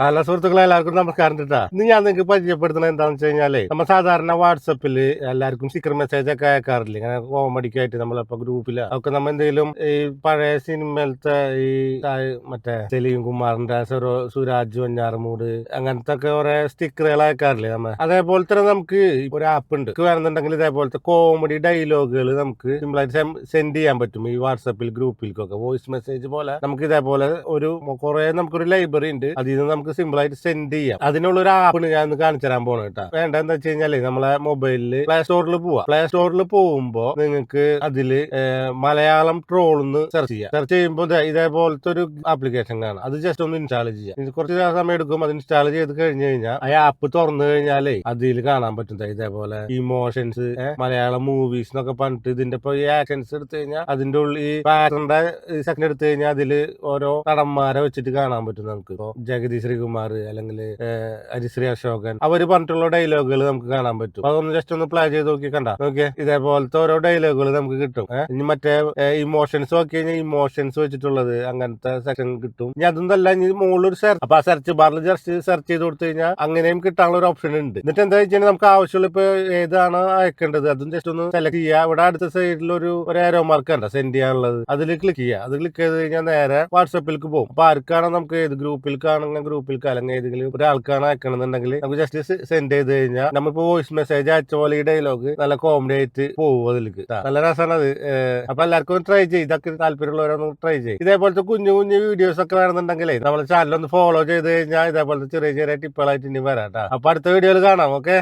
Hello സുഹൃത്തുക്കളെ, എല്ലാവർക്കും നമസ്കാരം കേട്ടാ. ഇന്ന് ഞാൻ നിങ്ങൾക്ക് പരിചയപ്പെടുത്തുന്നത് എന്താണെന്ന് വെച്ച് കഴിഞ്ഞാല്, നമ്മൾ സാധാരണ വാട്സപ്പിൽ എല്ലാവർക്കും സ്റ്റിക്കർ മെസ്സേജ് ഒക്കെ അയക്കാറില്ല. ഇങ്ങനെ കോമഡിക്കായിട്ട് നമ്മളിപ്പോ ഗ്രൂപ്പില് ഒക്കെ നമ്മൾ എന്തെങ്കിലും ഈ പഴയ സിനിമയിലത്തെ ഈ മറ്റേ സലീം കുമാറിന്റെ സുരാജ് വഞ്ഞാറമൂട് അങ്ങനത്തെ ഒക്കെ കുറെ സ്റ്റിക്കറുകൾ അയക്കാറില്ലേ നമ്മൾ. അതേപോലെ തന്നെ നമുക്ക് ഒരു ആപ്പ് ഉണ്ട്. വേണമെന്നുണ്ടെങ്കിൽ ഇതേപോലത്തെ കോമഡി ഡയലോഗുകൾ നമുക്ക് സിമ്പിളായിട്ട് സെൻഡ് ചെയ്യാൻ പറ്റും. ഈ വാട്സപ്പിൽ ഗ്രൂപ്പിലേക്കൊക്കെ വോയിസ് മെസ്സേജ് പോലെ നമുക്ക് ഇതേപോലെ കുറെ നമുക്കൊരു ലൈബ്രറി ഉണ്ട്. അതിൽ നിന്ന് നമുക്ക് സിമ്പിൾ ആയിട്ട് സെൻഡ് ചെയ്യാം. അതിനുള്ള ഒരു ആപ്പ് ഞാൻ ഒന്ന് കാണിച്ചു തരാൻ പോണ കേട്ടോ. വേണ്ട എന്താ വെച്ച് കഴിഞ്ഞാല് നമ്മളെ മൊബൈലില് പ്ലേ സ്റ്റോറിൽ പോവാ. പ്ലേ സ്റ്റോറിൽ പോകുമ്പോ നിങ്ങൾക്ക് അതില് മലയാളം ട്രോൾ എന്ന് സെർച്ച് ചെയ്യാം. സെർച്ച് ചെയ്യുമ്പോൾ ഇതേപോലത്തെ ഒരു ആപ്ലിക്കേഷൻ കാണാം. അത് ജസ്റ്റ് ഒന്ന് ഇൻസ്റ്റാൾ ചെയ്യാം. കുറച്ച് സമയം എടുക്കും. അത് ഇൻസ്റ്റാൾ ചെയ്ത് കഴിഞ്ഞ് കഴിഞ്ഞാൽ ആ ആപ്പ് തുറന്നു കഴിഞ്ഞാലേ അതിൽ കാണാൻ പറ്റും ഇതേപോലെ ഇമോഷൻസ്, മലയാളം മൂവീസ് എന്നൊക്കെ പറഞ്ഞിട്ട് ഇതിന്റെ ഇപ്പൊ ഈ ആക്ഷൻസ് എടുത്തു കഴിഞ്ഞാൽ അതിന്റെ ഉള്ളിൽ ഈ പാറ്ററിന്റെ സെക്കൻഡ് എടുത്തു കഴിഞ്ഞാൽ അതില് ഓരോ നടന്മാരെ വെച്ചിട്ട് കാണാൻ പറ്റും. നമുക്ക് ഇപ്പൊ ജഗതി ശ്രീകുമാർ അല്ലെങ്കിൽ ഹരിശ്രീ അശോകൻ അവര് പറഞ്ഞിട്ടുള്ള ഡയലോഗുകൾ നമുക്ക് കാണാൻ പറ്റും. അതൊന്ന് ജസ്റ്റ് ഒന്ന് പ്ലേ ചെയ്ത് നോക്കി കണ്ട നോക്കിയേ. ഇതേപോലത്തെ ഓരോ ഡയലോഗുകൾ നമുക്ക് കിട്ടും. ഇനി മറ്റേ ഇമോഷൻസ് നോക്കി കഴിഞ്ഞാൽ ഇമോഷൻസ് വെച്ചിട്ടുള്ളത് അങ്ങനത്തെ സെക്ഷൻ കിട്ടും. ഇനി അതൊന്നല്ല, ഇനി മുകളിലൊരു സെർച്ച്, അപ്പൊ ആ സെർച്ച് ബാറിൽ ജസ്റ്റ് സെർച്ച് ചെയ്ത് കൊടുത്തു കഴിഞ്ഞാൽ അങ്ങനെയും കിട്ടാനുള്ള ഒരു ഓപ്ഷൻ ഉണ്ട്. എന്നിട്ട് എന്താ വെച്ചാൽ നമുക്ക് ആവശ്യമുള്ള ഇപ്പൊ ഏതാണ് അയക്കേണ്ടത് അതും ജസ്റ്റ് ഒന്ന് സെലക്ട് ചെയ്യുക. ഇവിടെ അടുത്ത സൈഡിൽ ഒരു ഏരോ മാർക്ക് ഉണ്ട് സെൻഡ് ചെയ്യാനുള്ളത്. അതിൽ ക്ലിക്ക് ചെയ്യുക. അത് ക്ലിക്ക് ചെയ്ത് കഴിഞ്ഞാൽ നേരെ വാട്സപ്പിലേക്ക് പോകും. അപ്പൊ ആർക്കാണ് നമുക്ക് ഏത് ഗ്രൂപ്പിലേക്കാണെങ്കിൽ ഗ്രൂപ്പിലേക്ക് അല്ലെങ്കിൽ ഏതെങ്കിലും ഒരാൾക്കാണ് അയക്കണമെന്നുണ്ടെങ്കിൽ നമുക്ക് ജസ്റ്റ് സെൻഡ് ചെയ്ത് കഴിഞ്ഞാൽ നമ്മളിപ്പോ വോയിസ് മെസ്സേജ് അയച്ച പോലെ ഈ ഡയലോഗ് നല്ല കോമഡി ആയിട്ട് പോകും അതിലേക്ക്. നല്ല രസമാണ് അത്. അപ്പൊ എല്ലാവർക്കും ട്രൈ ചെയ്യും. ഇതൊക്കെ താല്പര്യമുള്ളവരൊന്ന് ട്രൈ ചെയ്യും. ഇതേപോലത്തെ കുഞ്ഞു കുഞ്ഞു വീഡിയോസ് ഒക്കെ വേണമെന്നുണ്ടെങ്കിലേ നമ്മുടെ ചാനൽ ഒന്ന് ഫോളോ ചെയ്ത് കഴിഞ്ഞാൽ ഇതേപോലത്തെ ചെറിയ ചെറിയ ടിപ്പുകളായിട്ട് ഇനി വരാം. അപ്പൊ അടുത്ത വീഡിയോയിൽ കാണാം. ഓക്കെ.